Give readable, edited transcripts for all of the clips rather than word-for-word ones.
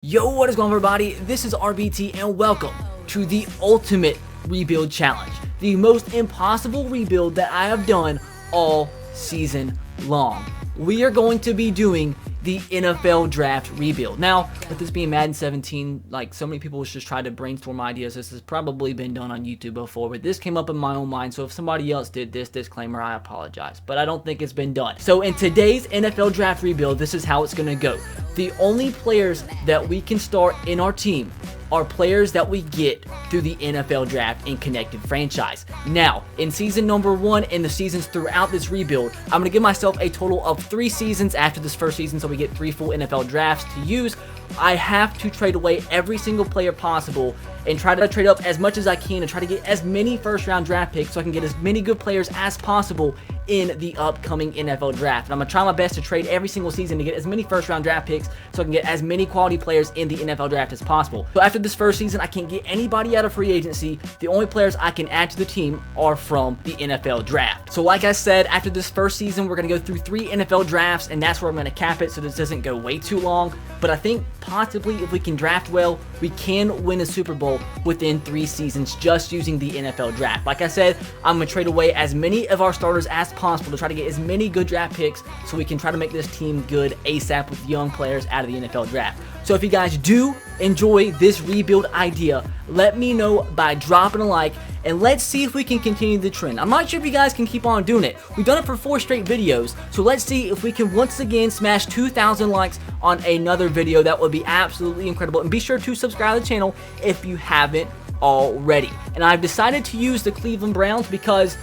Yo, what is going on, everybody? This is RBT and welcome to the Ultimate Rebuild Challenge, the most impossible rebuild that I have done all season long. We are going to be doing the NFL Draft Rebuild. Now, with this being Madden 17, like so many people just try to brainstorm ideas. This has probably been done on YouTube before, but this came up in my own mind. So if somebody else did this, disclaimer, I apologize, but I don't think it's been done. So in today's NFL Draft Rebuild, this is how it's going to go. The only players that we can start in our team are players that we get through the NFL Draft in Connected Franchise. Now, in season number 1 and the seasons throughout this rebuild, I'm going to give myself a total of 3 seasons after this first season, so we get 3 full NFL drafts to use. I have to trade away every single player possible and try to trade up as much as I can and try to get as many first-round draft picks so I can get as many good players as possible in the upcoming NFL Draft. And I'm going to try my best to trade every single season to get as many first-round draft picks so I can get as many quality players in the NFL Draft as possible. So after this first season, I can't get anybody out of free agency. The only players I can add to the team are from the NFL Draft. So like I said, after this first season, we're going to go through 3 NFL drafts, and that's where I'm going to cap it so this doesn't go way too long. But I think possibly if we can draft well, we can win a Super Bowl within 3 seasons just using the NFL Draft. Like I said, I'm going to trade away as many of our starters as possible to try to get as many good draft picks so we can try to make this team good ASAP with young players out of the NFL Draft. So if you guys do enjoy this rebuild idea, let me know by dropping a like, and let's see if we can continue the trend. I'm not sure if you guys can keep on doing it. We've done it for 4 straight videos, so let's see if we can once again smash 2,000 likes on another video. That would be absolutely incredible. And be sure to subscribe to the channel if you haven't already. And I've decided to use the Cleveland Browns because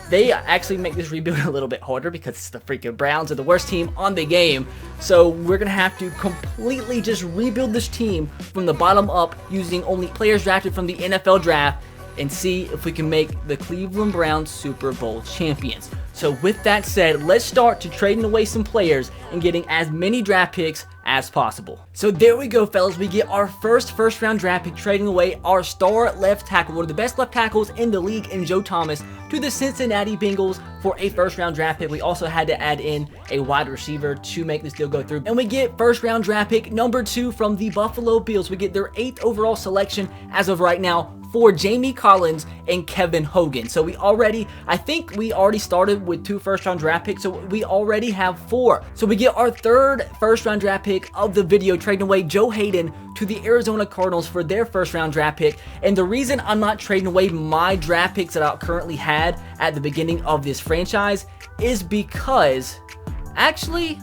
they actually make this rebuild a little bit harder because it's the freaking Browns are the worst team on the game. So we're going to have to completely just rebuild this team from the bottom up using only players drafted from the NFL Draft and see if we can make the Cleveland Browns Super Bowl champions. So with that said, let's start to trading away some players and getting as many draft picks as possible. So there we go, fellas. We get our first round draft pick, trading away our star left tackle, one of the best left tackles in the league, in Joe Thomas, to the Cincinnati Bengals for a round draft pick. We also had to add in a wide receiver to make this deal go through. And we get round draft pick number 2 from the Buffalo Bills. We get their 8th overall selection as of right now for Jamie Collins and Kevin Hogan. So I think we already started with 2 first-round draft picks, so we already have 4. So we get our 3rd first-round draft pick of the video, trading away Joe Hayden to the Arizona Cardinals for their first-round draft pick. And the reason I'm not trading away my draft picks that I currently had at the beginning of this franchise is because, actually,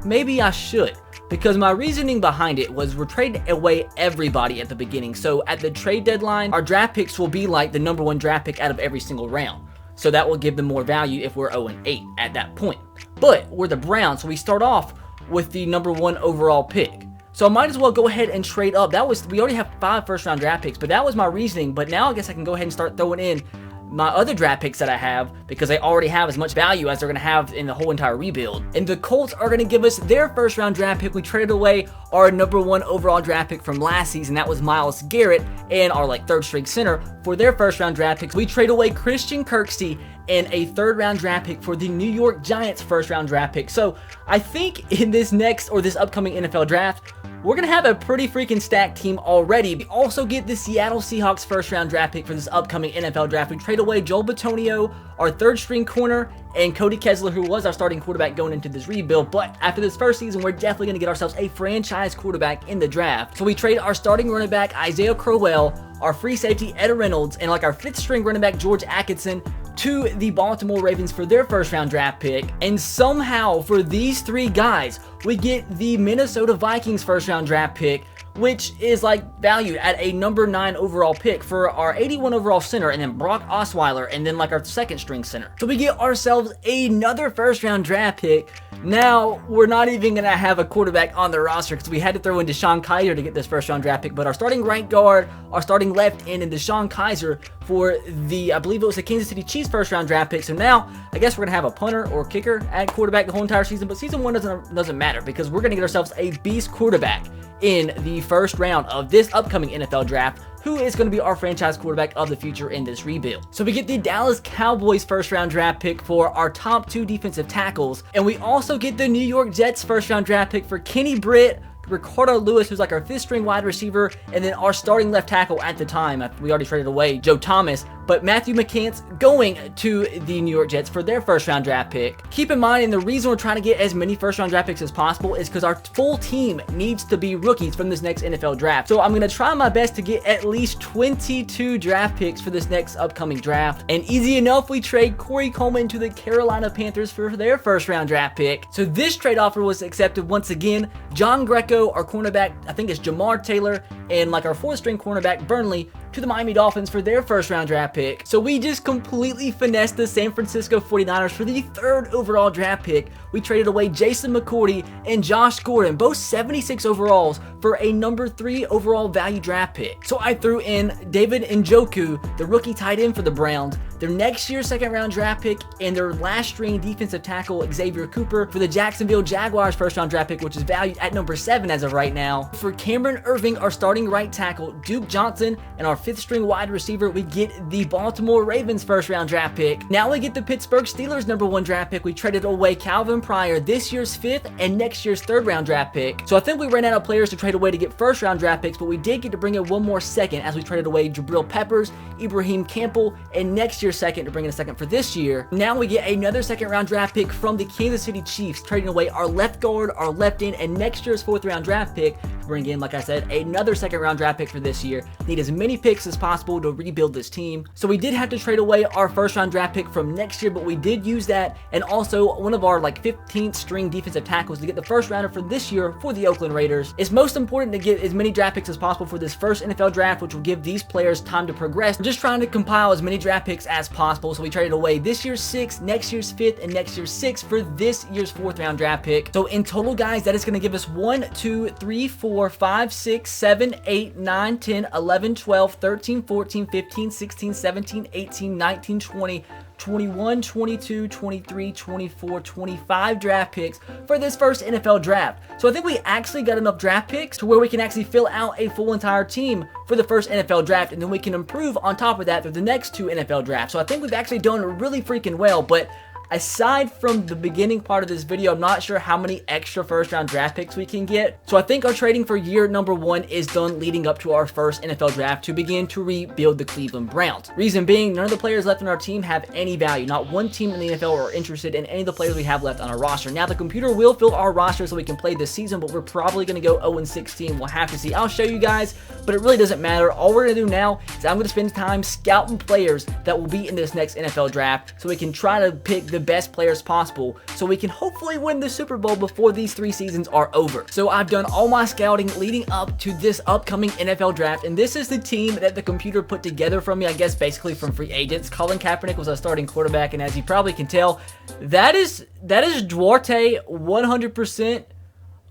maybe I should. Because my reasoning behind it was we're trading away everybody at the beginning. So at the trade deadline, our draft picks will be like the number 1 draft pick out of every single round. So that will give them more value if we're 0-8 at that point. But we're the Browns, so we start off with the number 1 overall pick. So I might as well go ahead and trade up. We already have 5 first-round draft picks, but that was my reasoning. But now I guess I can go ahead and start throwing in my other draft picks that I have because they already have as much value as they're going to have in the whole entire rebuild. And the Colts are going to give us their first-round draft pick. We traded away our number 1 overall draft pick from last season. That was Myles Garrett, and our 3rd-string center for their first-round draft picks. We trade away Christian Kirksey and a 3rd-round draft pick for the New York Giants first-round draft pick. So I think in this upcoming NFL Draft, we're going to have a pretty freaking stacked team already. We also get the Seattle Seahawks first-round draft pick for this upcoming NFL Draft. We trade away Joel Bitonio, our 3rd-string corner, and Cody Kessler, who was our starting quarterback going into this rebuild. But after this first season, we're definitely going to get ourselves a franchise quarterback in the draft. So we trade our starting running back, Isaiah Crowell, our free safety, Ed Reynolds, and our 5th-string running back, George Atkinson, to the Baltimore Ravens for their first-round draft pick. And somehow, for these 3 guys, we get the Minnesota Vikings first-round draft pick, which is valued at a number 9 overall pick for our 81 overall center, and then Brock Osweiler, and then our 2nd-string center. So we get ourselves another first-round draft pick. Now, we're not even going to have a quarterback on the roster because we had to throw in Deshaun Kaiser to get this first-round draft pick, but our starting right guard, our starting left end, and Deshaun Kaiser for the, I believe it was the Kansas City Chiefs first-round draft pick. So now, I guess we're going to have a punter or kicker at quarterback the whole entire season, but season 1 doesn't matter because we're going to get ourselves a beast quarterback in the first round of this upcoming NFL Draft, who is going to be our franchise quarterback of the future in this rebuild. So we get the Dallas Cowboys first round draft pick for our top 2 defensive tackles, and we also get the New York Jets first round draft pick for Kenny Britt, Ricardo Lewis, who's like our 5th string wide receiver, and then our starting left tackle at the time, we already traded away Joe Thomas, but Matthew McCants going to the New York Jets for their 1st round draft pick. Keep in mind, and the reason we're trying to get as many 1st round draft picks as possible is because our full team needs to be rookies from this next NFL draft. So I'm going to try my best to get at least 22 draft picks for this next upcoming draft. And easy enough, we trade Corey Coleman to the Carolina Panthers for their 1st round draft pick. So this trade offer was accepted once again. John Greco, our cornerback, I think it's Jamar Taylor, and like our 4th string cornerback, Burnley, to the Miami Dolphins for their 1st round draft pick. So we just completely finessed the San Francisco 49ers for the 3rd overall draft pick. We traded away Jason McCourty and Josh Gordon, both 76 overalls, for a number 3 overall value draft pick. So I threw in David Njoku, the rookie tight end for the Browns, their next year's 2nd round draft pick, and their last string defensive tackle Xavier Cooper for the Jacksonville Jaguars 1st round draft pick, which is valued at number 7 as of right now. For Cameron Irving, our starting right tackle, Duke Johnson, and our 5th string wide receiver, we get the Baltimore Ravens 1st round draft pick. Now we get the Pittsburgh Steelers number 1 draft pick. We traded away Calvin Pryor, this year's 5th and next year's 3rd round draft pick. So I think we ran out of players to trade away to get 1st round draft picks, but we did get to bring in one more 2nd as we traded away Jabril Peppers, Ibrahim Campbell, and next year's 2nd to bring in a 2nd for this year. Now we get another 2nd round draft pick from the Kansas City Chiefs, trading away our left guard, our left end, and next year's 4th round draft pick to bring in, like I said, another 2nd round draft pick for this year. Need as many picks as possible to rebuild this team. So we did have to trade away our 1st round draft pick from next year, but we did use that, and also one of our like 15th string defensive tackles to get the 1st rounder for this year for the Oakland Raiders. It's most important to get as many draft picks as possible for this 1st NFL draft, which will give these players time to progress. We're just trying to compile as many draft picks as possible, so we traded away this year's 6th, next year's 5th, and next year's 6th for this year's 4th round draft pick. So in total, guys, that is going to give us 1, 2, 3, 4, 5, 6, 7, 8, 9, 10, 11, 12, 13, 14, 15, 16, 17, 18, 19, 20, 21, 22, 23, 24, 25 draft picks for this 1st NFL draft. So I think we actually got enough draft picks to where we can actually fill out a full entire team for the 1st NFL draft, and then we can improve on top of that through the next 2 NFL drafts. So I think we've actually done really freaking well, but aside from the beginning part of this video, I'm not sure how many extra 1st round draft picks we can get. So I think our trading for year number 1 is done leading up to our 1st NFL draft to begin to rebuild the Cleveland Browns. Reason being, none of the players left on our team have any value. Not one team in the NFL are interested in any of the players we have left on our roster. Now the computer will fill our roster so we can play this season, but we're probably going to go 0-16. We'll have to see. I'll show you guys, but it really doesn't matter. All we're going to do now is I'm going to spend time scouting players that will be in this next NFL draft so we can try to pick the best players possible so we can hopefully win the Super Bowl before these 3 seasons are over. So I've done all my scouting leading up to this upcoming NFL draft, and this is the team that the computer put together for me, I guess basically from free agents. Colin Kaepernick was our starting quarterback, and as you probably can tell, that is Duarte 100%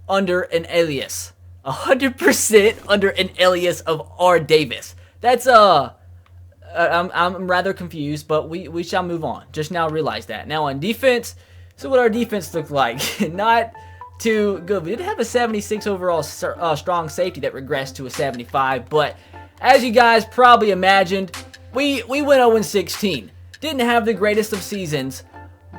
under an alias. 100% under an alias of R. Davis. That's I'm rather confused, but we shall move on. Just now realized that. Now on defense, so what our defense looked like. Not too good. We did have a 76 overall strong safety that regressed to a 75, but as you guys probably imagined, we went 0-16. Didn't have the greatest of seasons,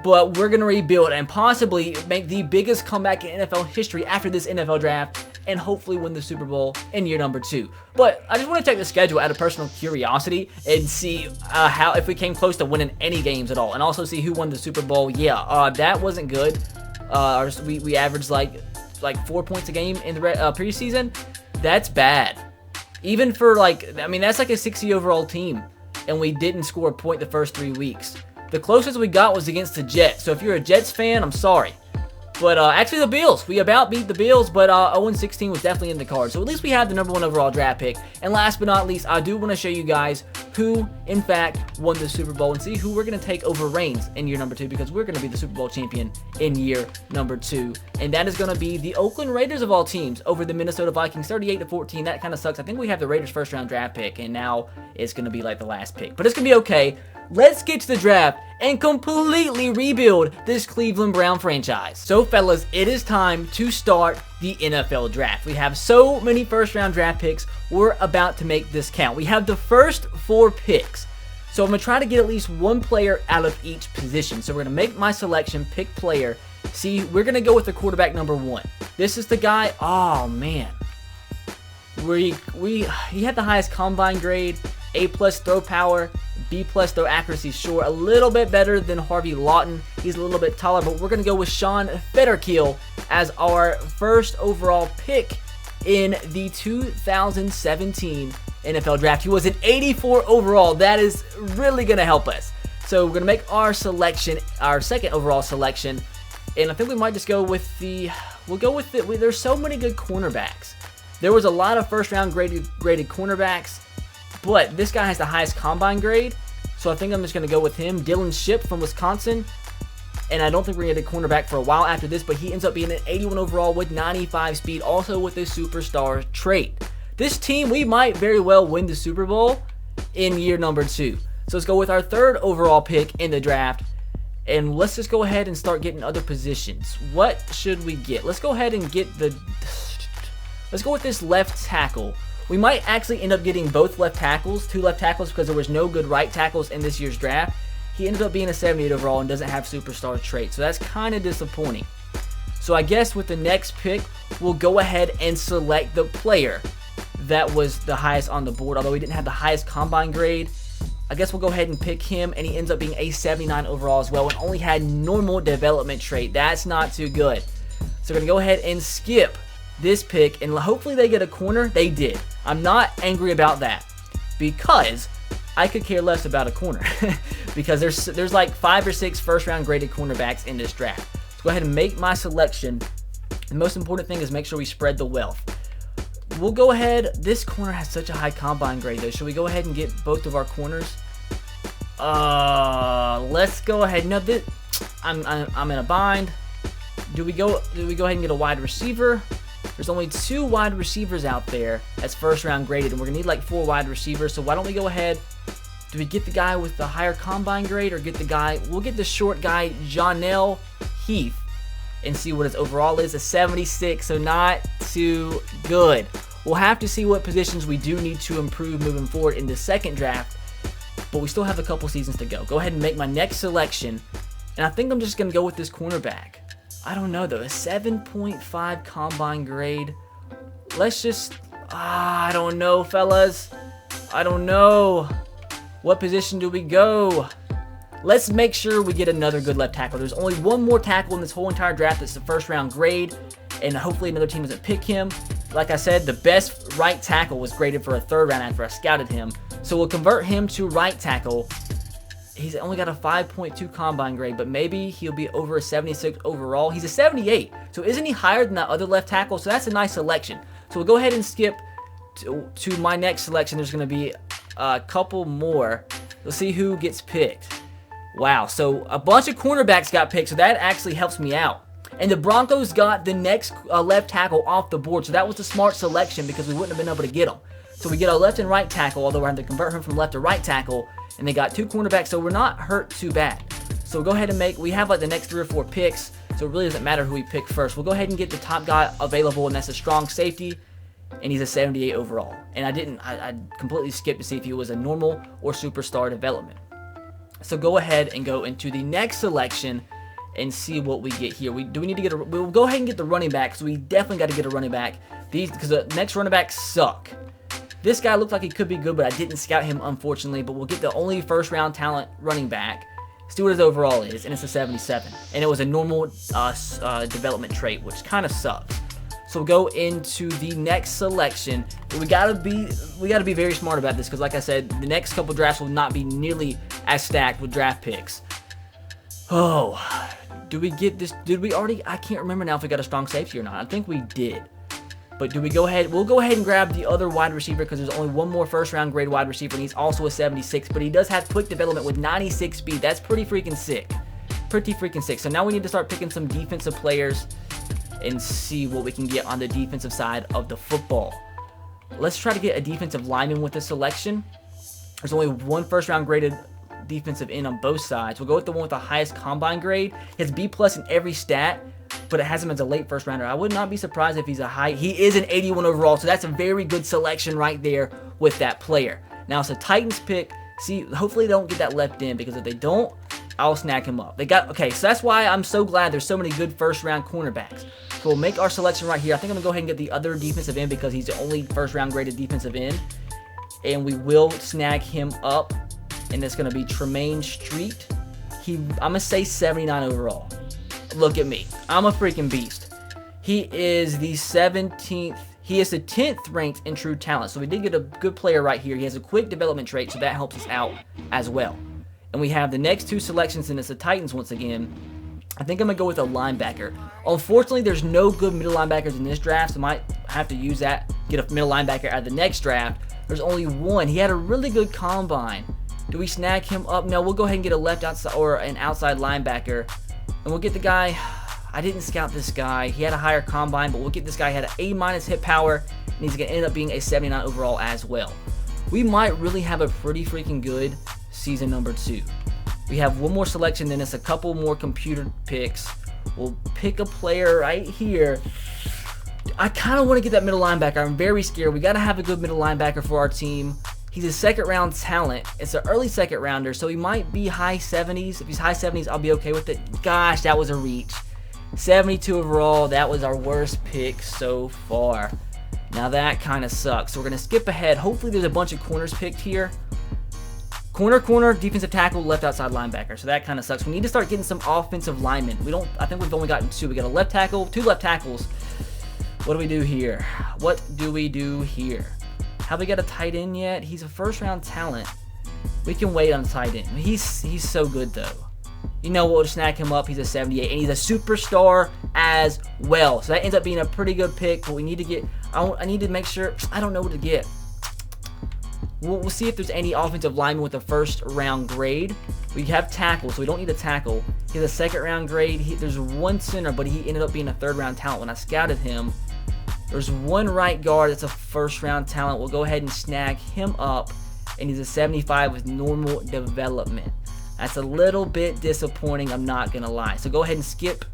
but we're going to rebuild and possibly make the biggest comeback in NFL history after this NFL draft, and hopefully win the Super Bowl in year number 2. But I just want to check the schedule out of personal curiosity and see how if we came close to winning any games at all, and also see who won the Super Bowl. Yeah, that wasn't good. We averaged like 4 points a game in the preseason. That's bad. Even for that's like a 60 overall team, and we didn't score a point the first 3 weeks. The closest we got was against the Jets. So if you're a Jets fan, I'm sorry. But actually the Bills, we about beat the Bills, but 0-16 was definitely in the cards. So at least we have the number 1 overall draft pick. And last but not least, I do want to show you guys who, in fact, won the Super Bowl and see who we're going to take over reigns in year number 2, because we're going to be the Super Bowl champion in year number 2. And that is going to be the Oakland Raiders of all teams over the Minnesota Vikings, 38-14. That kind of sucks. I think we have the Raiders' 1st round draft pick, and now it's going to be like the last pick. But it's going to be okay. Let's get to the draft and completely rebuild this Cleveland Brown franchise. So fellas, it is time to start the NFL draft. We have so many 1st round draft picks. We're about to make this count. We have the first 4 picks. So I'm going to try to get at least one player out of each position. So we're going to make my selection, pick player, See, we're going to go with the quarterback number 1. This is the guy, oh man. He had the highest combine grade, A+ throw power, B+ throw accuracy, sure, a little bit better than Harvey Lawton. He's a little bit taller, but we're going to go with Sean Fetterkill as our first overall pick in the 2017 NFL Draft. He was an 84 overall. That is really going to help us. So we're going to make our selection, our second overall selection, and I think we might just go with there's so many good cornerbacks. There was a lot of first-round graded cornerbacks, but this guy has the highest combine grade, so I think I'm just going to go with him. Dylan Shipp from Wisconsin, and I don't think we're going to get a cornerback for a while after this, but he ends up being an 81 overall with 95 speed, also with a superstar trait. This team, we might very well win the Super Bowl in year number 2. So let's go with our third overall pick in the draft, and let's just go ahead and start getting other positions. What should we get? Let's go ahead and let's go with this left tackle. We might actually end up getting both left tackles, 2 left tackles, because there was no good right tackles in this year's draft. He ended up being a 78 overall and doesn't have superstar traits, so that's kind of disappointing. So I guess with the next pick, we'll go ahead and select the player that was the highest on the board, although he didn't have the highest combine grade. I guess we'll go ahead and pick him, and he ends up being a 79 overall as well and only had normal development trait. That's not too good. So we're going to go ahead and skip this pick, and hopefully they get a corner. They did. I'm not angry about that because I could care less about a corner because there's like 5 or 6 first-round graded cornerbacks in this draft. So go ahead and make my selection. The most important thing is make sure we spread the wealth. We'll go ahead. This corner has such a high combine grade, though. Should we go ahead and get both of our corners? Let's go ahead. No, I'm in a bind. Do we go ahead and get a wide receiver? There's only 2 wide receivers out there that's first round graded, and we're gonna need like 4 wide receivers. So why don't we go ahead? Do we get the guy with the higher combine grade, or get the guy? We'll get the short guy, Jonell Heath, and see what his overall is. A 76, so not too good. We'll have to see what positions we do need to improve moving forward in the second draft, but we still have a couple seasons to go. Go ahead and make my next selection, and I think I'm just going to go with this cornerback. I don't know, though. A 7.5 combine grade. Let's just... I don't know, fellas. I don't know. What position do we go? Let's make sure we get another good left tackle. There's only one more tackle in this whole entire draft that's the first round grade, and hopefully another team doesn't pick him. Like I said, the best right tackle was graded for a 3rd round after I scouted him. So we'll convert him to right tackle. He's only got a 5.2 combine grade, but maybe he'll be over a 76 overall. He's a 78, so isn't he higher than that other left tackle? So that's a nice selection. So we'll go ahead and skip to my next selection. There's going to be a couple more. Let's see who gets picked. Wow, so a bunch of cornerbacks got picked, so that actually helps me out. And the Broncos got the next left tackle off the board, so that was a smart selection because we wouldn't have been able to get him. So we get a left and right tackle, although we're having to convert him from left to right tackle, and they got 2 cornerbacks, so we're not hurt too bad. So we'll go ahead and we have like the next 3 or 4 picks, so it really doesn't matter who we pick first. We'll go ahead and get the top guy available, and that's a strong safety, and he's a 78 overall. And I completely skipped to see if he was a normal or superstar development. So go ahead and go into the next selection and see what we get here. We'll go ahead and get the running back, because we definitely got to get a running back. Because the next running backs suck. This guy looked like he could be good, but I didn't scout him, unfortunately. But we'll get the only first round talent running back. See what his overall is, and it's a 77. And it was a normal development trait, which kind of sucks. So we'll go into the next selection. But we gotta be very smart about this, because like I said, the next couple drafts will not be nearly as stacked with draft picks. Oh, do we get this? Did we already? I can't remember now if we got a strong safety or not. I think we did. But do we go ahead? We'll go ahead and grab the other wide receiver, because there's only one more first round grade wide receiver, and he's also a 76. But he does have quick development with 96 speed. That's pretty freaking sick. Pretty freaking sick. So now we need to start picking some defensive players and see what we can get on the defensive side of the football. Let's try to get a defensive lineman with this selection. There's only one first round graded defensive end on both sides. We'll go with the one with the highest combine grade. He has B+ in every stat, but it has him as a late first rounder. I would not be surprised if he's a high. He is an 81 overall, so that's a very good selection right there with that player. Now it's a Titans pick. See, hopefully they don't get that left end, because if they don't, I'll snag him up. Okay, so that's why I'm so glad there's so many good first-round cornerbacks. So we'll make our selection right here. I think I'm going to go ahead and get the other defensive end because he's the only first-round graded defensive end. And we will snag him up, and it's going to be Tremaine Street. I'm going to say 79 overall. Look at me. I'm a freaking beast. He is the 17th. He is the 10th ranked in true talent. So we did get a good player right here. He has a quick development trait, so that helps us out as well. And we have the next two selections, and it's the Titans once again. I think I'm going to go with a linebacker. Unfortunately, there's no good middle linebackers in this draft, so I might have to use that, get a middle linebacker out of the next draft. There's only one. He had a really good combine. Do we snag him up? No, we'll go ahead and get a left outside or an outside linebacker. And we'll get the guy. I didn't scout this guy. He had a higher combine, but we'll get this guy. He had an A- hit power, and he's going to end up being a 79 overall as well. We might really have a pretty freaking good season number 2. We have one more selection, then it's a couple more computer picks. We'll pick a player right here. I kind of want to get that middle linebacker. I'm very scared. We got to have a good middle linebacker for our team. He's a second-round talent. It's an early second-rounder, so he might be high 70s. If he's high 70s, I'll be okay with it. Gosh, that was a reach. 72 overall. That was our worst pick so far. Now that kind of sucks. So we're going to skip ahead. Hopefully there's a bunch of corners picked here. Corner, defensive tackle, left outside linebacker. So that kind of sucks. We need to start getting some offensive linemen. I think we've only gotten 2. We got a left tackle, 2 left tackles. What do we do here? Have we got a tight end yet? He's a first-round talent. We can wait on tight end. He's so good, though. You know what? We'll snag him up. He's a 78, and he's a superstar as well. So that ends up being a pretty good pick, but we need to get... I need to make sure... I don't know what to get. We'll see if there's any offensive lineman with a first-round grade. We have tackle, so we don't need a tackle. He has a second-round grade. There's one center, but he ended up being a third-round talent when I scouted him. There's one right guard that's a first-round talent. We'll go ahead and snag him up, and he's a 75 with normal development. That's a little bit disappointing, I'm not going to lie. So go ahead and skip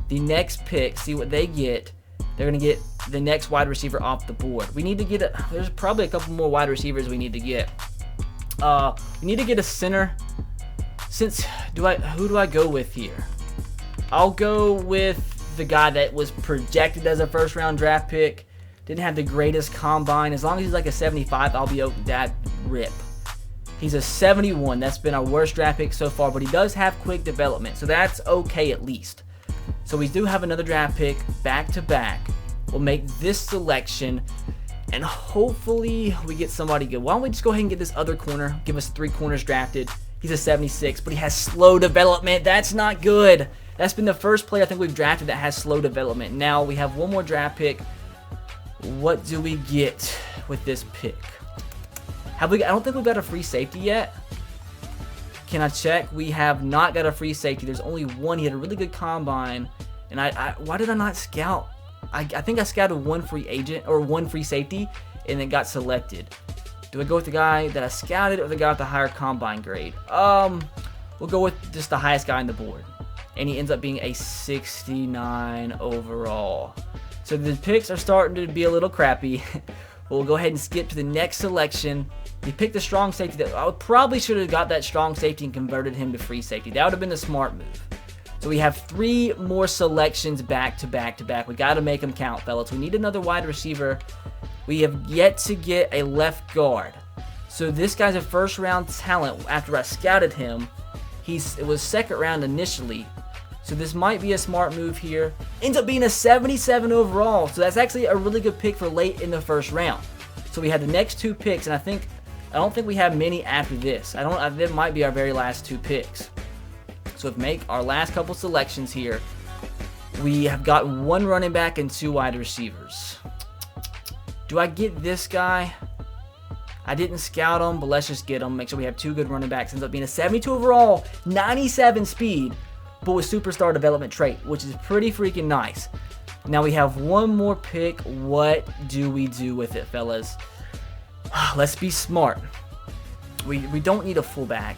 the next pick, see what they get. They're going to get the next wide receiver off the board. We need to get there's probably a couple more wide receivers we need to get. We need to get a center. Who do I go with here? I'll go with the guy that was projected as a first-round draft pick. Didn't have the greatest combine. As long as he's like a 75, I'll be okay. That rip. He's a 71. That's been our worst draft pick so far, but he does have quick development, so that's okay at least. So we do have another draft pick back-to-back. We'll make this selection, and hopefully we get somebody good. Why don't we just go ahead and get this other corner, give us 3 corners drafted. He's a 76, but he has slow development. That's not good. That's been the first player I think we've drafted that has slow development. Now we have one more draft pick. What do we get with this pick? I don't think we've got a free safety yet. Can I check? We have not got a free safety. There's only one. He had a really good combine. And why did I not scout? I think I scouted one free agent or one free safety and then got selected. Do I go with the guy that I scouted or the guy with the higher combine grade? We'll go with just the highest guy on the board. And he ends up being a 69 overall. So the picks are starting to be a little crappy. We'll go ahead and skip to the next selection. He picked a strong safety. I probably should have got that strong safety and converted him to free safety. That would have been the smart move. So we have 3 more selections back to back to back. We got to make them count, fellas. We need another wide receiver. We have yet to get a left guard. So this guy's a first-round talent. After I scouted him, it was second round initially. So this might be a smart move here. Ends up being a 77 overall. So that's actually a really good pick for late in the first round. So we have the next 2 picks, and I don't think we have many after this. That might be our very last 2 picks. So if make our last couple selections here, we have got 1 running back and 2 wide receivers. Do I get this guy? I didn't scout him, but let's just get him. Make sure we have 2 good running backs. Ends up being a 72 overall, 97 speed, but with superstar development trait, which is pretty freaking nice. Now we have 1 more pick. What do we do with it, fellas? Let's be smart. We don't need a fullback.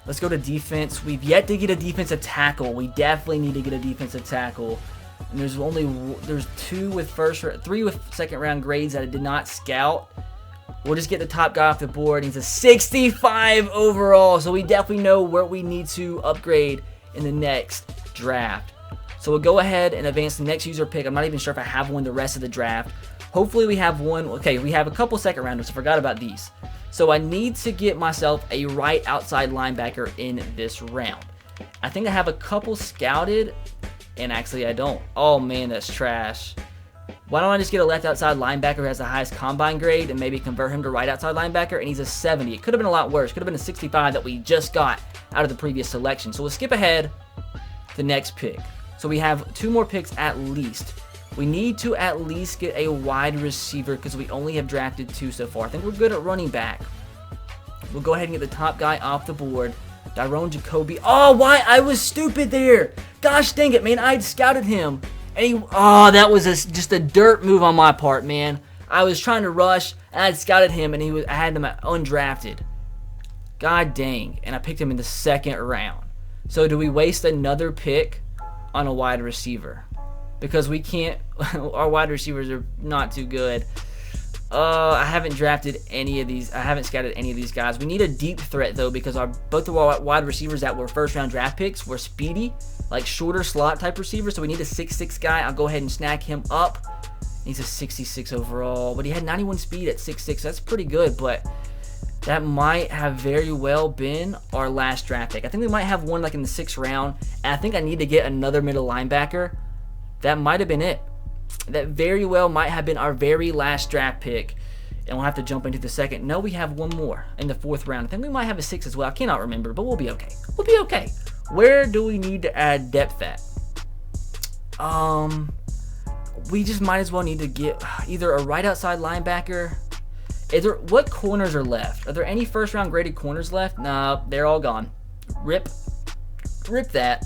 Let's go to defense. We've yet to get a defensive tackle. We definitely need to get a defensive tackle. And there's 3 with second round grades that I did not scout. We'll just get the top guy off the board. He's a 65 overall, so we definitely know where we need to upgrade in the next draft. So we'll go ahead and advance the next user pick. I'm not even sure if I have one the rest of the draft. Hopefully we have one. Okay, we have a couple second rounders. I forgot about these. So I need to get myself a right outside linebacker in this round. I think I have a couple scouted, and actually I don't. Oh man, that's trash. Why don't I just get a left outside linebacker who has the highest combine grade and maybe convert him to right outside linebacker, and he's a 70. It could have been a lot worse. Could have been a 65 that we just got out of the previous selection. So we'll skip ahead to the next pick. So we have 2 more picks at least. We need to at least get a wide receiver because we only have drafted 2 so far. I think we're good at running back. We'll go ahead and get the top guy off the board. Tyrone Jacoby. Oh, why? I was stupid there. Gosh dang it, man. I had scouted him. And that was just a dirt move on my part, man. I was trying to rush, and I had scouted him, and I had him undrafted. God dang. And I picked him in the 2nd round. So do we waste another pick on a wide receiver? Because we can't. Our wide receivers are not too good. I haven't drafted any of these. I haven't scouted any of these guys. We need a deep threat, though, because both of our wide receivers that were first-round draft picks were speedy, like shorter slot type receivers. So we need a 6'6" guy. I'll go ahead and snag him up. He's a 66 overall, but he had 91 speed at 6'6". That's pretty good, but that might have very well been our last draft pick. I think we might have one like in the 6th round, and I think I need to get another middle linebacker. That might have been it. That very well might have been our very last draft pick, and we'll have to jump into the 2nd. No, we have one more in the 4th round. I think we might have a 6 as well. I cannot remember, but we'll be okay. We'll be okay. Where do we need to add depth at? We just might as well need to get either a right outside linebacker. What corners are left? Are there any first-round graded corners left? No, they're all gone. Rip that.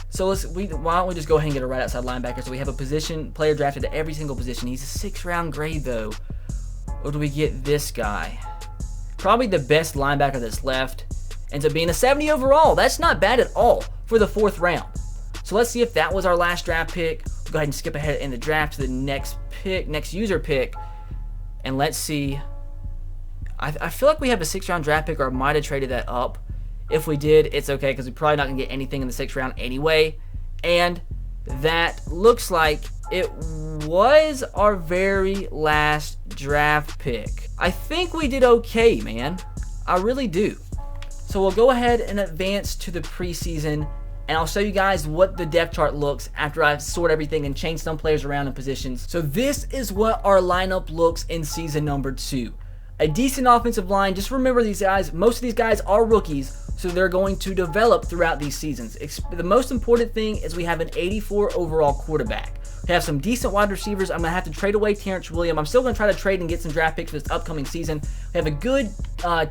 So why don't we just go ahead and get a right outside linebacker so we have a player drafted at every single position. He's a 6th round grade though. Or do we get this guy? Probably the best linebacker that's left ends up being a 70 overall. That's not bad at all for the 4th round. So let's see if that was our last draft pick. We'll go ahead and skip ahead in the draft to the next user pick. And let's see. I feel like we have a 6th round draft pick, or I might have traded that up. If we did, it's okay because we're probably not going to get anything in the 6th round anyway. And that looks like it was our very last draft pick. I think we did okay, man. I really do. So we'll go ahead and advance to the preseason, and I'll show you guys what the depth chart looks after I sort everything and change some players around in positions. So this is what our lineup looks in season number 2. A decent offensive line. Just remember these guys, most of these guys are rookies, so they're going to develop throughout these seasons. The most important thing is we have an 84 overall quarterback. We have some decent wide receivers. I'm going to have to trade away Terrence Williams. I'm still going to try to trade and get some draft picks for this upcoming season. We have a good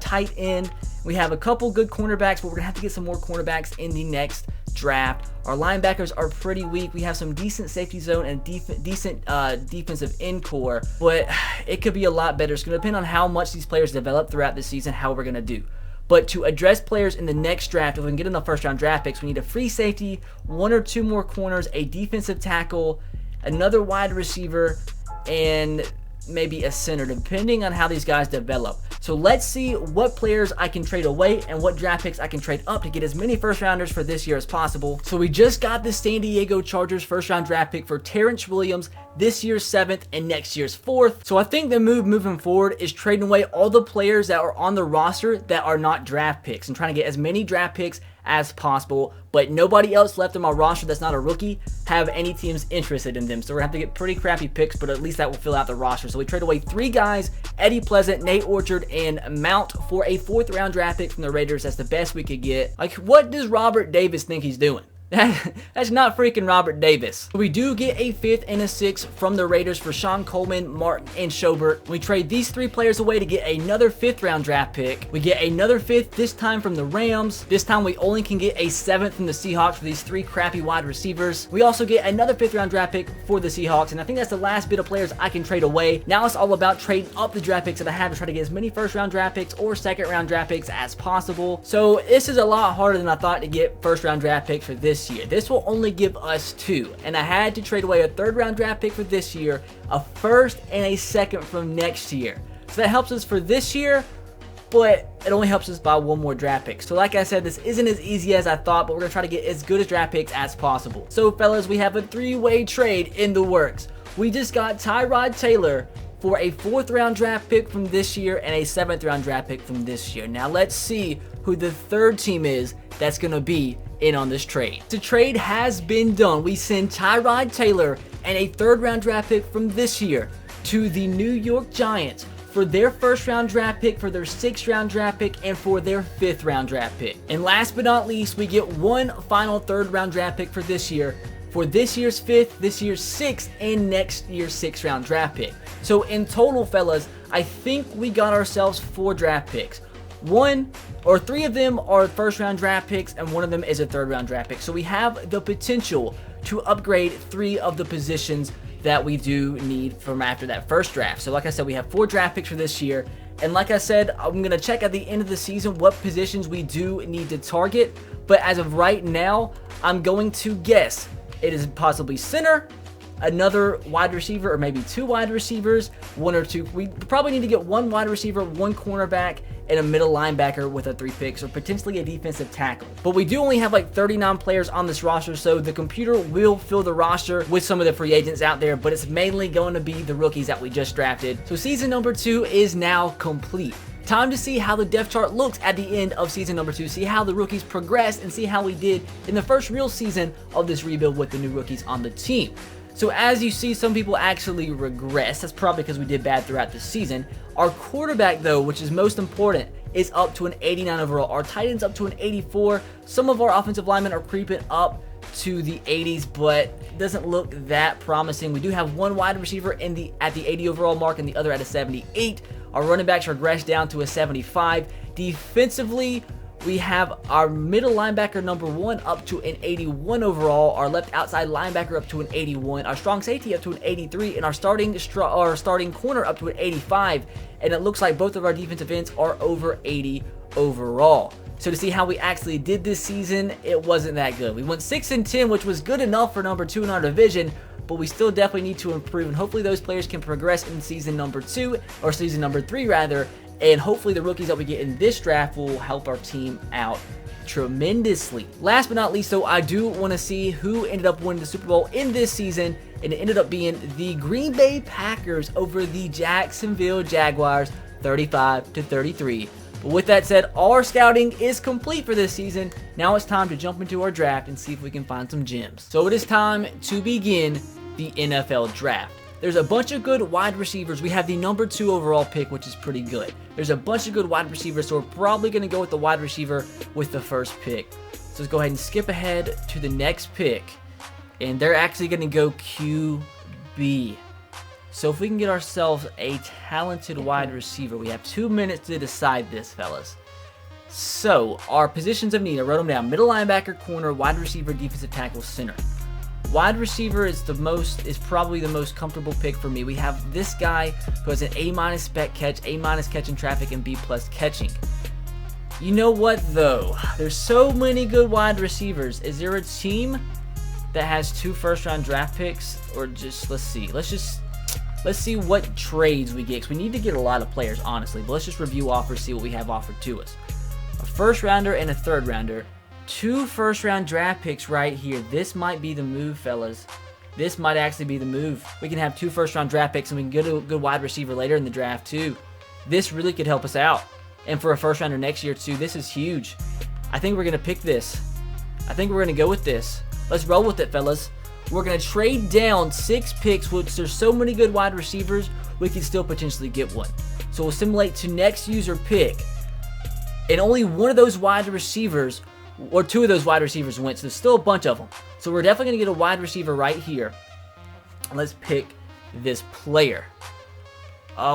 tight end. We have a couple good cornerbacks, but we're going to have to get some more cornerbacks in the next draft. Our linebackers are pretty weak. We have some decent safety zone and decent defensive end core, but it could be a lot better. It's going to depend on how much these players develop throughout the season, how we're going to do. But to address players in the next draft, if we can get in the 1st round draft picks, we need a free safety, 1 or 2 more corners, a defensive tackle, another wide receiver, and maybe a center, depending on how these guys develop. So let's see what players I can trade away and what draft picks I can trade up to get as many 1st rounders for this year as possible. So we just got the San Diego Chargers 1st round draft pick for Terrence Williams, this year's 7th and next year's 4th. So I think the move moving forward is trading away all the players that are on the roster that are not draft picks and trying to get as many draft picks as possible, but nobody else left on my roster that's not a rookie have any teams interested in them. So we're gonna have to get pretty crappy picks, but at least that will fill out the roster. So we trade away 3 guys, Eddie Pleasant, Nate Orchard, and Mount for a 4th round draft pick from the Raiders. That's the best we could get. Like, what does Robert Davis think he's doing? That's not freaking Robert Davis. We do get a 5th and a 6th from the Raiders for Sean Coleman, Martin, and Schobert. We trade these 3 players away to get another 5th round draft pick. We get another 5th, this time from the Rams. This time we only can get a 7th from the Seahawks for these 3 crappy wide receivers. We also get another 5th round draft pick for the Seahawks, and I think that's the last bit of players I can trade away. Now it's all about trading up the draft picks that I have to try to get as many 1st round draft picks or 2nd round draft picks as possible. So this is a lot harder than I thought to get 1st round draft picks for this year. This will only give us 2, and I had to trade away a 3rd round draft pick for this year, a 1st and a 2nd from next year. So that helps us for this year, but it only helps us by one more draft pick. So like I said, this isn't as easy as I thought, but we're going to try to get as good as draft picks as possible. So fellas, we have a 3-way trade in the works. We just got Tyrod Taylor for a 4th round draft pick from this year and a 7th round draft pick from this year. Now let's see who the third team is that's going to be in on this trade. The trade has been done. We send Tyrod Taylor and a 3rd round draft pick from this year to the New York Giants for their 1st round draft pick, for their 6th round draft pick, and for their 5th round draft pick. And last but not least, we get one final 3rd round draft pick for this year, for this year's 5th, this year's 6th, and next year's 6th round draft pick. So in total, fellas, I think we got ourselves 4 draft picks. 3 of them are 1st round draft picks, and 1 of them is a 3rd round draft pick. So we have the potential to upgrade 3 of the positions that we do need from after that first draft. So like I said, we have 4 draft picks for this year. And like I said, I'm going to check at the end of the season what positions we do need to target. But as of right now, I'm going to guess it is possibly center, another wide receiver, or maybe 2 wide receivers, 1 or 2. We probably need to get 1 wide receiver, 1 cornerback, and a middle linebacker with a 3 picks, or potentially a defensive tackle. But we do only have like 39 players on this roster, so the computer will fill the roster with some of the free agents out there, but it's mainly going to be the rookies that we just drafted. So season number 2 is now complete. Time to see how the depth chart looks at the end of season number 2, see how the rookies progressed, and see how we did in the first real season of this rebuild with the new rookies on the team. So as you see, some people actually regress. That's probably because we did bad throughout the season. Our quarterback, though, which is most important, is up to an 89 overall. Our tight end's up to an 84. Some of our offensive linemen are creeping up to the 80s, but it doesn't look that promising. We do have 1 wide receiver at the 80 overall mark and the other at a 78. Our running backs regress down to a 75. Defensively, we have our middle linebacker number 1 up to an 81 overall, our left outside linebacker up to an 81, our strong safety up to an 83, and our starting corner up to an 85. And it looks like both of our defensive ends are over 80 overall. So to see how we actually did this season, it wasn't that good. We went 6-10, which was good enough for number 2 in our division, but we still definitely need to improve, and hopefully those players can progress in season number 2, or season number 3 rather, and hopefully the rookies that we get in this draft will help our team out tremendously. Last but not least, though, I do want to see who ended up winning the Super Bowl in this season, and it ended up being the Green Bay Packers over the Jacksonville Jaguars, 35-33. But with that said, all our scouting is complete for this season. Now it's time to jump into our draft and see if we can find some gems. So it is time to begin the NFL draft. There's a bunch of good wide receivers. We have the number 2 overall pick, which is pretty good. There's a bunch of good wide receivers, so we're probably going to go with the wide receiver with the first pick. So let's go ahead and skip ahead to the next pick. And they're actually going to go QB. So if we can get ourselves a talented wide receiver, we have 2 minutes to decide this, fellas. So our positions of need, I wrote them down: middle linebacker, corner, wide receiver, defensive tackle, center. Wide receiver is probably the most comfortable pick for me. We have this guy who has an A- spec catch, A- catch in traffic, and B+ catching. You know what, though? There's so many good wide receivers. Is there a team that has 2 first-round draft picks? Or just, let's see what trades we get, because we need to get a lot of players, honestly. But let's just review offers, see what we have offered to us. A first-rounder and a third-rounder. 2 first-round draft picks right here. This might be the move, fellas. This might actually be the move. We can have 2 first-round draft picks, and we can get a good wide receiver later in the draft, too. This really could help us out. And for a first-rounder next year, too, this is huge. I think we're going to pick this. I think we're going to go with this. Let's roll with it, fellas. We're going to trade down 6 picks, which there's so many good wide receivers, we can still potentially get one. So we'll simulate to next user pick. And only one of those wide receivers, or 2 of those wide receivers went, so there's still a bunch of them. So we're definitely going to get a wide receiver right here. Let's pick this player.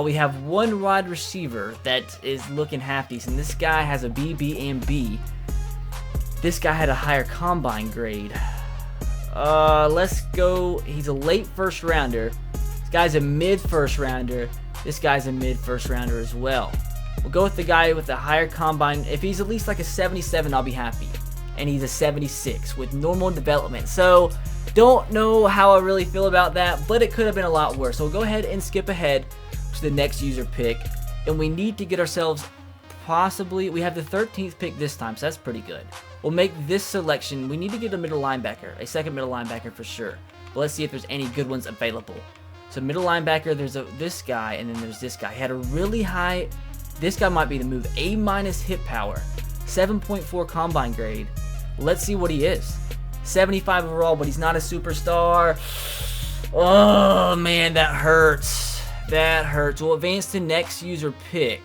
We have 1 wide receiver that is looking half decent. This guy has a B, B, and B. This guy had a higher combine grade. Let's go. He's a late first rounder. This guy's a mid first rounder. This guy's a mid first rounder as well. We'll go with the guy with the higher combine. If he's at least like a 77, I'll be happy. And he's a 76 with normal development. So, don't know how I really feel about that, but it could have been a lot worse. So we'll go ahead and skip ahead to the next user pick. and we need to get ourselves possibly, we have the 13th pick this time, so that's pretty good. We'll make this selection. We need to get a middle linebacker, a second middle linebacker for sure. But let's see if there's any good ones available. So middle linebacker, there's this guy, and then there's this guy. He had a really high, this guy might be the move, A- hit power, 7.4 combine grade. Let's see what he is. 75 overall, but he's not a superstar. Oh man, that hurts. That hurts. We'll advance to next user pick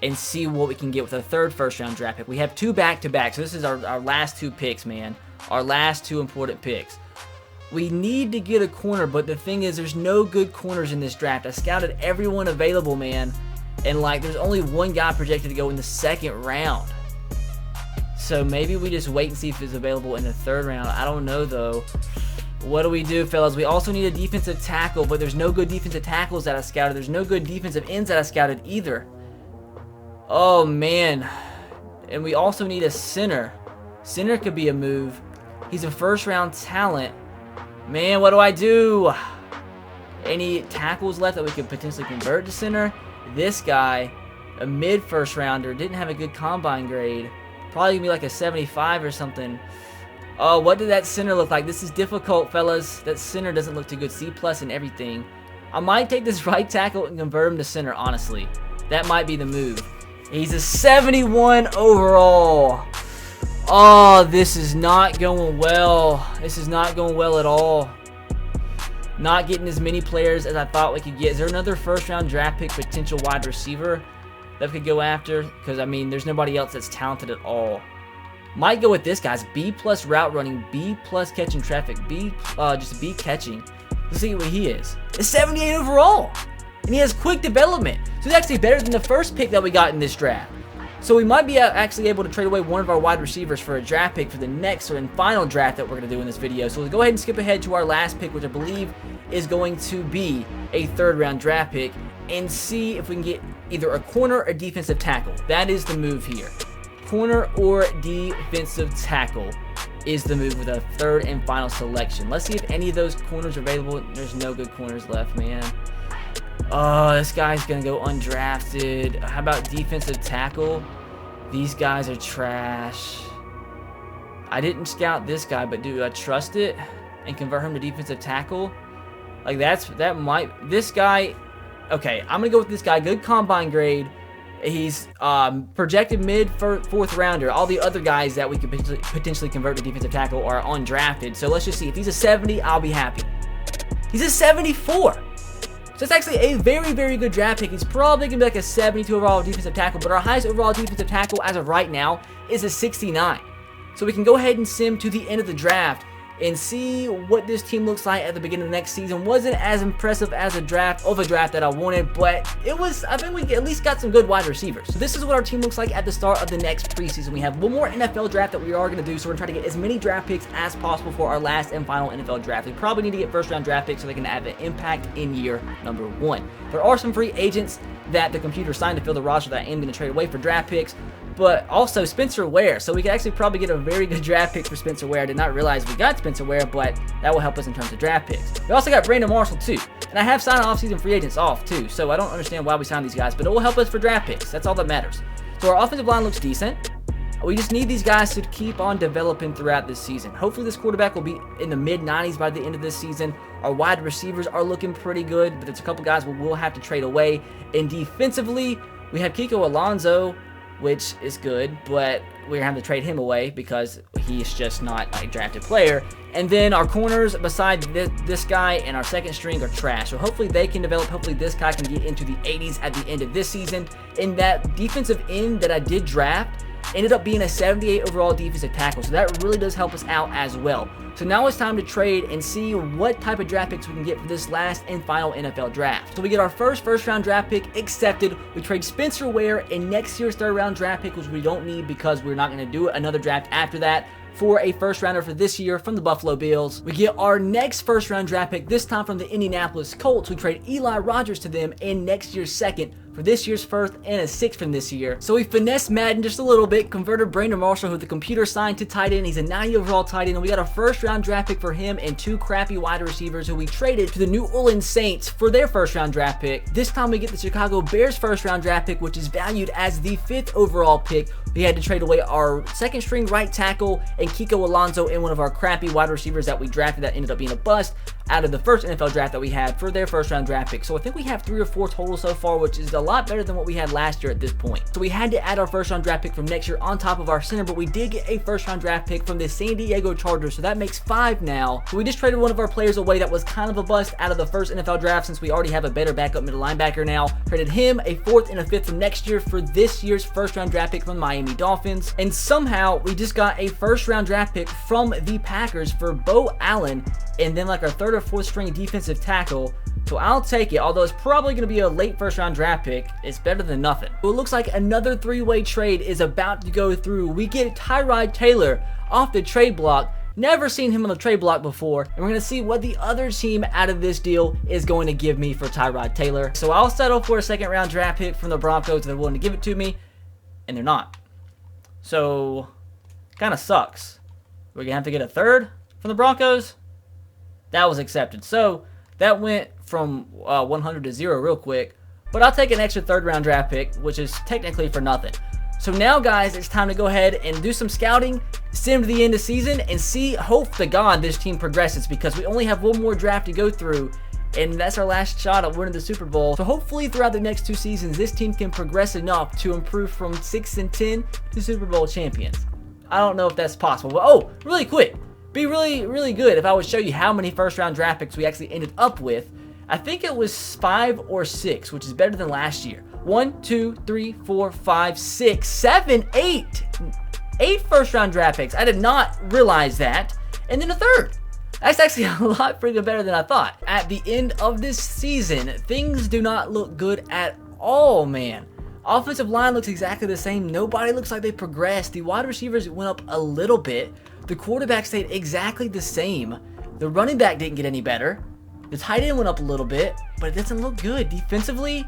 and see what we can get with a third first-round draft pick. We have 2 back-to-back, so this is our last 2 picks, man. Our last 2 important picks. We need to get a corner, but the thing is, there's no good corners in this draft. I scouted everyone available, man, and like, there's only one guy projected to go in the 2nd round. So maybe we just wait and see if it's available in the 3rd round. I don't know, though. What do we do, fellas? We also need a defensive tackle, but there's no good defensive tackles that I scouted. There's no good defensive ends that I scouted either. Oh, man. And we also need a center. Center could be a move. He's a first-round talent. Man, what do I do? Any tackles left that we could potentially convert to center? This guy, a mid-first rounder, didn't have a good combine grade. Probably gonna be like a 75 or something. Oh, what did that center look like? This is difficult, fellas. That center doesn't look too good. C+ and everything. I might take this right tackle and convert him to center, honestly. That might be the move. He's a 71 overall. Oh, this is not going well. This is not going well at all. Not getting as many players as I thought we could get. Is there another first-round draft pick potential wide receiver that we could go after? Because, I mean, there's nobody else that's talented at all. Might go with this, guys. B+ route running, B+ catching traffic, just B catching. Let's see what he is. It's 78 overall. And he has quick development. So he's actually better than the first pick that we got in this draft. So we might be actually able to trade away one of our wide receivers for a draft pick for the next and final draft that we're going to do in this video. So we'll go ahead and skip ahead to our last pick, which I believe is going to be a 3rd round draft pick, and see if we can get either a corner or defensive tackle. That is the move here. Corner or defensive tackle is the move with a 3rd and final selection. Let's see if any of those corners are available. There's no good corners left, man. Oh, this guy's going to go undrafted. How about defensive tackle? These guys are trash. I didn't scout this guy, but do I trust it and convert him to defensive tackle? Like, this guy, okay, I'm going to go with this guy. Good combine grade. He's projected mid-4th rounder. All the other guys that we could potentially convert to defensive tackle are undrafted. So let's just see. If he's a 70, I'll be happy. He's a 74. So it's actually a very, very good draft pick. He's probably going to be like a 72 overall defensive tackle, but our highest overall defensive tackle as of right now is a 69. So we can go ahead and sim to the end of the draft and see what this team looks like at the beginning of the next season. Wasn't as impressive as a draft that I wanted, but it was, I think we at least got some good wide receivers. So this is what our team looks like at the start of the next preseason. We have one more NFL draft that we are going to do, so we're going to try to get as many draft picks as possible for our last and final NFL draft. We probably need to get first round draft picks so they can have an impact in year number 1. There are some free agents that the computer signed to fill the roster that I am going to trade away for draft picks, but also Spencer Ware. So we could actually probably get a very good draft pick for Spencer Ware. I did not realize we got Spencer Ware, but that will help us in terms of draft picks. We also got Brandon Marshall too, and I have signed off-season free agents off too, so I don't understand why we signed these guys, but it will help us for draft picks. That's all that matters. So our offensive line looks decent. We just need these guys to keep on developing throughout this season. Hopefully this quarterback will be in the mid-90s by the end of this season. Our wide receivers are looking pretty good, but there's a couple guys we'll have to trade away. And defensively, we have Kiko Alonso, which is good, but we're going to have to trade him away because he's just not a drafted player. And then our corners, besides this guy and our second string, are trash. So hopefully they can develop. Hopefully this guy can get into the 80s at the end of this season. And that defensive end that I did draft ended up being a 78 overall defensive tackle. So that really does help us out as well. So now it's time to trade and see what type of draft picks we can get for this last and final NFL draft. So we get our first round draft pick accepted. We trade Spencer Ware and next year's 3rd round draft pick, which we don't need because we're not going to do another draft after that, for a first rounder for this year from the Buffalo Bills. We get our next first round draft pick, this time from the Indianapolis Colts. We trade Eli Rogers to them and next year's 2nd for this year's first and a 6th from this year. So we finessed Madden just a little bit, converted Brandon Marshall, who the computer signed to tight end. He's a 90 overall tight end, and we got a first-round draft pick for him and 2 crappy wide receivers who we traded to the New Orleans Saints for their first-round draft pick. This time we get the Chicago Bears first-round draft pick, which is valued as the 5th overall pick. We had to trade away our second-string right tackle and Kiko Alonso and one of our crappy wide receivers that we drafted that ended up being a bust out of the first NFL draft that we had for their first-round draft pick. So I think we have 3 or 4 total so far, which is a lot better than what we had last year at this point. So we had to add our first-round draft pick from next year on top of our center, but we did get a first-round draft pick from the San Diego Chargers, so that makes 5 now. So we just traded one of our players away that was kind of a bust out of the first NFL draft, since we already have a better backup middle linebacker now. Traded him a 4th and a 5th from next year for this year's first-round draft pick from the Miami Dolphins. And somehow we just got a first-round draft pick from the Packers for Bo Allen, and then like our 3rd or 4th string defensive tackle. So I'll take it, although it's probably going to be a late first-round draft pick. It's better than nothing. So it looks like another 3-way trade is about to go through. We get Tyrod Taylor off the trade block. Never seen him on the trade block before, and we're going to see what the other team out of this deal is going to give me for Tyrod Taylor. So I'll settle for a 2nd-round draft pick from the Broncos if they're willing to give it to me, and they're not. So, kind of sucks. We're going to have to get a 3rd from the Broncos. That was accepted. So, that went from 100 to 0 real quick. But I'll take an extra 3rd-round draft pick, which is technically for nothing. So now, guys, it's time to go ahead and do some scouting, sim to the end of season, and see, hope to God this team progresses, because we only have one more draft to go through, and that's our last shot at winning the Super Bowl. So hopefully throughout the next 2 seasons, this team can progress enough to improve from 6-10 to Super Bowl champions. I don't know if that's possible, but oh, really quick. Be really good if I would show you how many first-round draft picks we actually ended up with. I think it was 5 or 6, which is better than last year. 1, 2, 3, 4, 5, 6, 7, 8. 8 first-round draft picks. I did not realize that. And then a 3rd. That's actually a lot freaking better than I thought. At the end of this season, things do not look good at all, man. Offensive line looks exactly the same. Nobody looks like they progressed. The wide receivers went up a little bit. The quarterback stayed exactly the same. The running back didn't get any better. The tight end went up a little bit, but it doesn't look good. Defensively,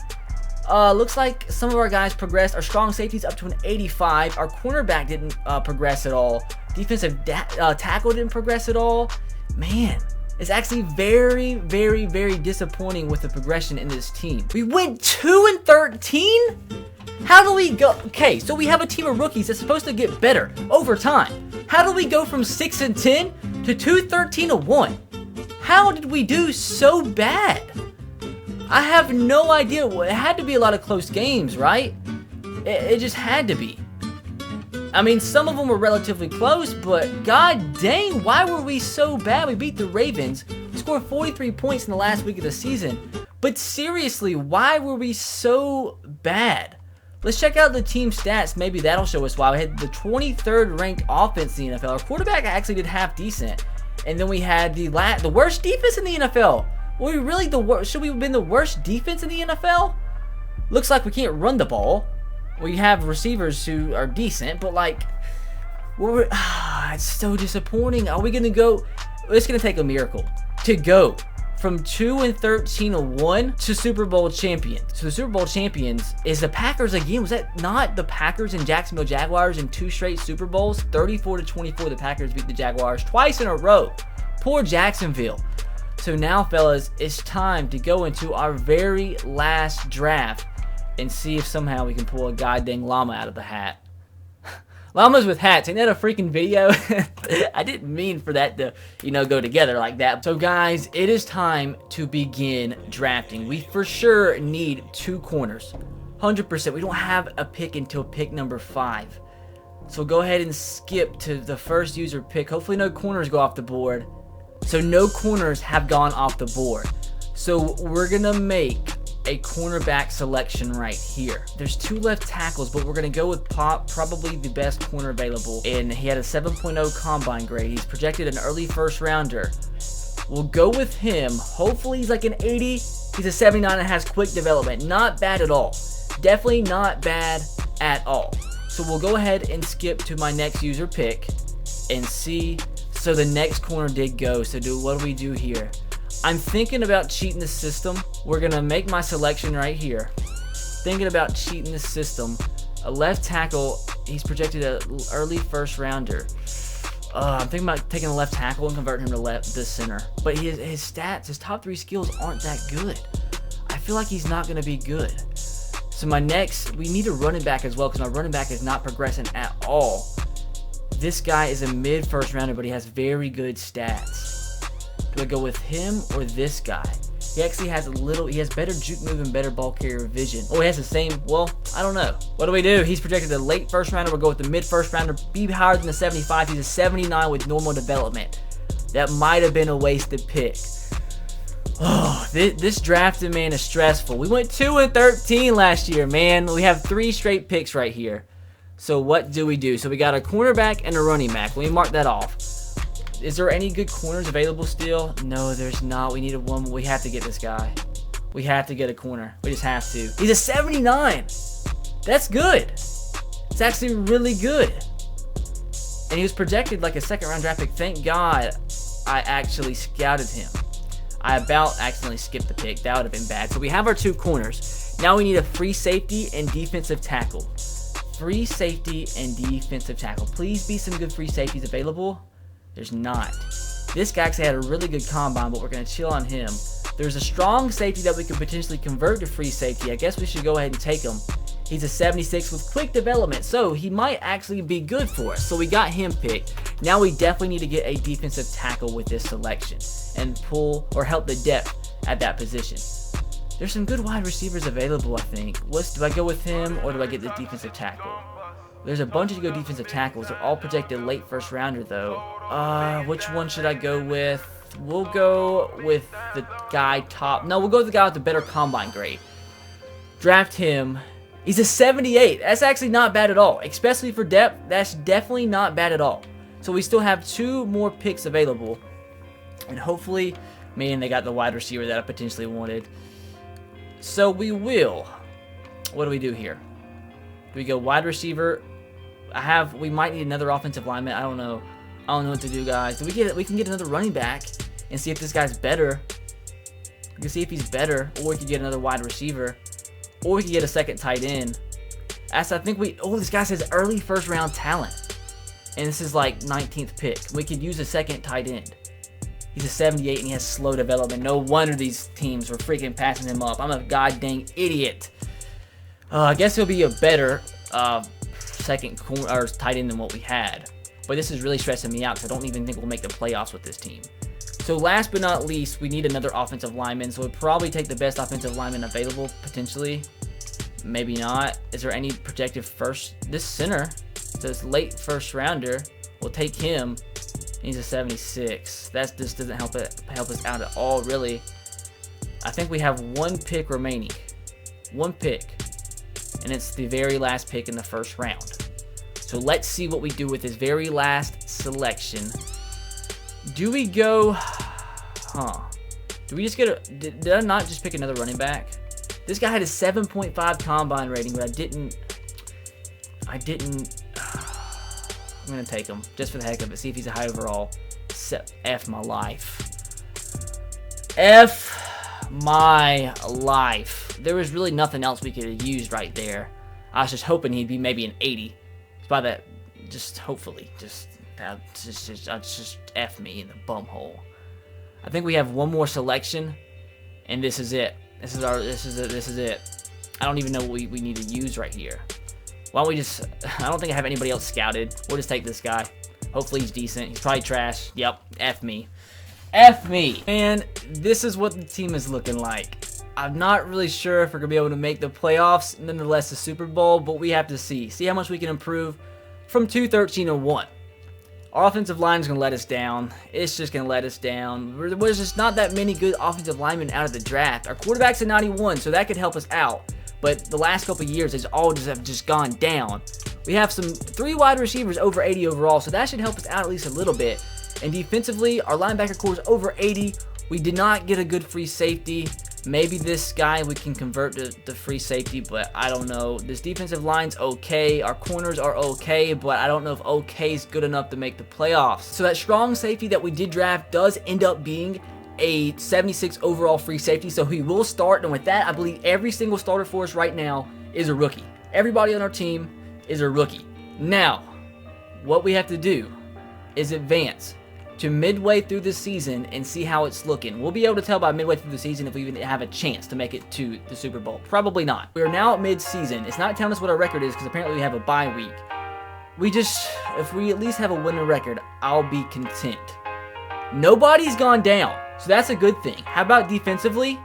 looks like some of our guys progressed. Our strong safety's up to an 85. Our cornerback didn't progress at all. Defensive tackle didn't progress at all. Man, it's actually very disappointing with the progression in this team. We went 2-13? How do we go? Okay, so we have a team of rookies that's supposed to get better over time. How do we go from 6-10 to 2-13-1? How did we do so bad? I have no idea. It had to be a lot of close games, right? It just had to be. I mean, some of them were relatively close, but god dang, why were we so bad? We beat the Ravens. We scored 43 points in the last week of the season. But seriously, why were we so bad? Let's check out the team stats. Maybe that'll show us why. We had the 23rd ranked offense in the NFL. Our quarterback actually did half decent. And then we had the worst defense in the NFL. Were we really the worst? Should we have been the worst defense in the NFL? Looks like we can't run the ball. We have receivers who are decent, but like, it's so disappointing. Are we gonna go? It's gonna take a miracle to go from 2-13-1 to Super Bowl champions. So the Super Bowl champions is the Packers again. Was that not the Packers and Jacksonville Jaguars in 2 straight Super Bowls? 34-24, the Packers beat the Jaguars twice in a row. Poor Jacksonville. So now, fellas, it's time to go into our very last draft and see if somehow we can pull a goddamn llama out of the hat. Llamas with hats, ain't that a freaking video? I didn't mean for that to, go together like that. So guys, it is time to begin drafting. We for sure need 2 corners. 100%. We don't have a pick until pick number 5. So go ahead and skip to the first user pick. Hopefully no corners go off the board. So no corners have gone off the board. So we're gonna make a cornerback selection right here. There's 2 left tackles, but we're going to go with probably the best corner available. And he had a 7.0 combine grade. He's projected an early first rounder. We'll go with him. Hopefully he's like an 80. He's a 79 and has quick development. Not bad at all. Definitely not bad at all. So we'll go ahead and skip to my next user pick and see. So the next corner did go. So what do we do here? I'm thinking about cheating the system. We're going to make my selection right here. thinking about cheating the system. A left tackle, he's projected an early first rounder. I'm thinking about taking a left tackle and converting him to the center. But his stats, his top 3 skills aren't that good. I feel like he's not going to be good. So we need a running back as well, because my running back is not progressing at all. This guy is a mid first rounder, but he has very good stats. Do I go with him or this guy? He actually has he has better juke move and better ball carrier vision. Oh, he has the same, well, I don't know. What do we do? He's projected a late first rounder. We'll go with the mid first rounder, be higher than the 75. He's a 79 with normal development. That might have been a wasted pick. Oh, this drafting, man, is stressful. We went 2-13 last year, man. We have 3 straight picks right here. So what do we do? So we got a cornerback and a running back. Let me mark that off. Is there any good corners available still? No, there's not. We need a one. We have to get this guy. We have to get a corner. We just have to. He's a 79. That's good. It's actually really good. And he was projected like a second-round draft pick. Thank God I actually scouted him. I about accidentally skipped the pick. That would have been bad. So we have our 2 corners. Now we need a free safety and defensive tackle. Free safety and defensive tackle. Please be some good free safeties available. There's not. This guy actually had a really good combine, but we're going to chill on him. There's a strong safety that we could potentially convert to free safety. I guess we should go ahead and take him. He's a 76 with quick development, so he might actually be good for us. So we got him picked. Now we definitely need to get a defensive tackle with this selection and pull or help the depth at that position. There's some good wide receivers available, I think. Do I go with him or do I get the defensive tackle? There's a bunch of good defensive tackles. They're all projected late first rounder, though. Which one should I go with? We'll go with the guy top. No, we'll go with the guy with the better combine grade. Draft him. He's a 78. That's actually not bad at all. Especially for depth, that's definitely not bad at all. So we still have 2 more picks available. And hopefully, man, they got the wide receiver that I potentially wanted. So we will. What do we do here? Do we go wide receiver? We might need another offensive lineman. I don't know. I don't know what to do, guys. We can get another running back and see if this guy's better. We can see if he's better, or we could get another wide receiver, or we could get a second tight end. I think this guy says early first round talent, and this is like 19th pick. We could use a second tight end. He's a 78 and he has slow development. No wonder these teams were freaking passing him up. I'm a goddamn idiot. I guess he'll be a better second corner or tight end than what we had. But this is really stressing me out because I don't even think we'll make the playoffs with this team. So last but not least, we need another offensive lineman. So we'll probably take the best offensive lineman available, potentially. Maybe not. Is there any projected first? This center, this late first rounder, we'll take him. He's a 76. That just doesn't help us out at all, really. I think we have 1 pick remaining. 1 pick. And it's the very last pick in the first round. So let's see what we do with this very last selection. Do we go... Do we just get a... Did I not just pick another running back? This guy had a 7.5 combine rating, but I didn't... I'm going to take him just for the heck of it. See if he's a high overall. F my life. F my life. There was really nothing else we could have used right there. I was just hoping he'd be maybe an 80. By that, just hopefully, just F me in the bum hole. I think we have 1 more selection, and this is it. This is it. I don't even know what we need to use right here. Why don't we just... I don't think I have anybody else scouted. We'll just take this guy. Hopefully he's decent. He's probably trash. Yep. F me. F me. And this is what the team is looking like. I'm not really sure if we're going to be able to make the playoffs, nonetheless the Super Bowl, but we have to see. See how much we can improve from 2-13-1. Our offensive line is going to let us down. It's just going to let us down. There's just not that many good offensive linemen out of the draft. Our quarterback's a 91, so that could help us out. But the last couple of years, they all have just gone down. We have 3 wide receivers over 80 overall, so that should help us out at least a little bit. And defensively, our linebacker core is over 80. We did not get a good free safety. Maybe this guy we can convert to the free safety, but I don't know. This defensive line's okay. Our corners are okay, but I don't know if okay is good enough to make the playoffs. So that strong safety that we did draft does end up being a 76 overall free safety, so he will start. And with that, I believe every single starter for us right now is a rookie. Everybody on our team is a rookie. Now, what we have to do is advance to midway through the season and see how it's looking. We'll be able to tell by midway through the season if we even have a chance to make it to the Super Bowl. Probably not. We are now at mid-season. It's not telling us what our record is because apparently we have a bye week. If we at least have a winning record, I'll be content. Nobody's gone down, so that's a good thing. How about defensively?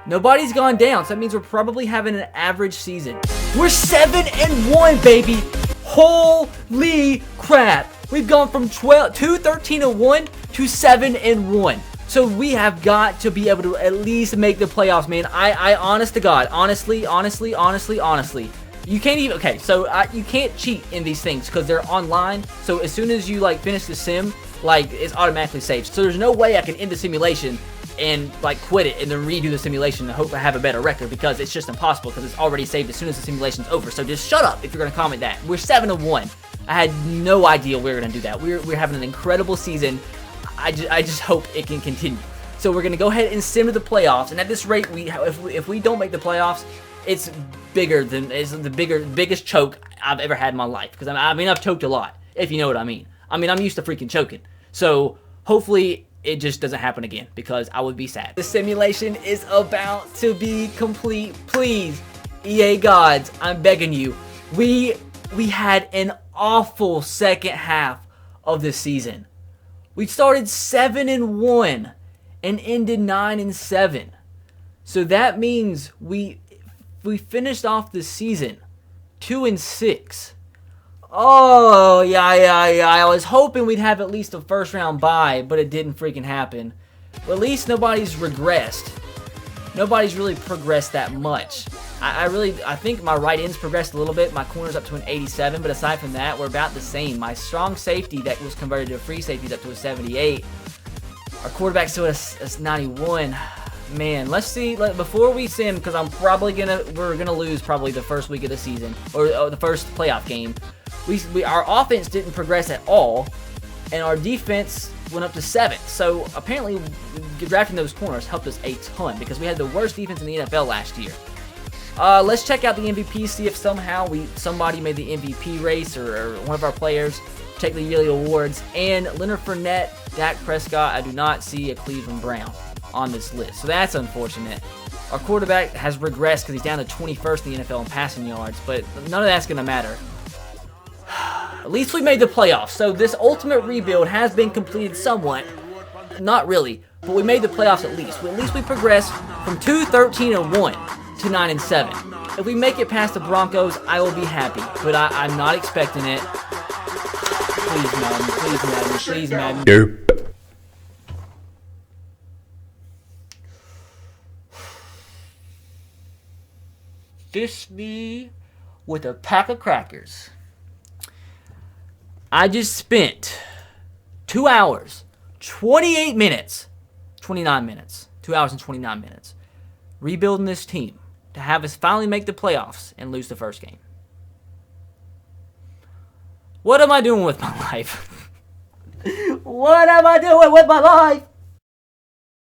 Nobody's gone down, so that means we're probably having an average season. We're 7-1, baby. Holy crap. We've gone from 13-1 to 7-1. So we have got to be able to at least make the playoffs, man. I honest to God, honestly, you can't even, okay, so you can't cheat in these things because they're online. So as soon as you like finish the sim, like it's automatically saved. So there's no way I can end the simulation and like quit it and then redo the simulation and hope I have a better record, because it's just impossible because it's already saved as soon as the simulation's over. So just shut up if you're going to comment that. We're 7-1. I had no idea we were going to do that. We're having an incredible season. I just hope it can continue. So we're going to go ahead and sim to the playoffs. And at this rate, if we don't make the playoffs, it's the biggest choke I've ever had in my life. Because I mean, I've choked a lot, if you know what I mean. I mean, I'm used to freaking choking. So hopefully it just doesn't happen again, because I would be sad. The simulation is about to be complete. Please, EA gods, I'm begging you. We had an awful second half of the season. We started 7-1 and ended 9-7. So that means we finished off the season 2-6. Oh, yeah. I was hoping we'd have at least a first round bye, but it didn't freaking happen. But at least nobody's regressed. Nobody's really progressed that much. I think my right end's progressed a little bit. My corner's up to an 87, but aside from that, we're about the same. My strong safety that was converted to a free safety is up to a 78. Our quarterback's to a 91. Man, let's see. Before we sim, because we're gonna lose probably the first week of the season, or the first playoff game. Our offense didn't progress at all, and our defense went up to 7. So apparently, drafting those corners helped us a ton, because we had the worst defense in the NFL last year. Let's check out the MVP, see if somehow somebody made the MVP race, or one of our players. Check the yearly awards. And Leonard Fournette, Dak Prescott, I do not see a Cleveland Brown on this list, so that's unfortunate. Our quarterback has regressed because he's down to 21st in the NFL in passing yards, but none of that's going to matter. At least we made the playoffs, so this ultimate rebuild has been completed somewhat. Not really, but we made the playoffs at least. At least we progressed from 13-1 to 9-7. If we make it past the Broncos, I will be happy, but I'm not expecting it. Please, Madden. Please, Madden. Please, Madden. Nope. Fish me with a pack of crackers. I just spent 2 hours, 29 minutes, 2 hours and 29 minutes, rebuilding this team to have us finally make the playoffs and lose the first game. What am I doing with my life? What am I doing with my life?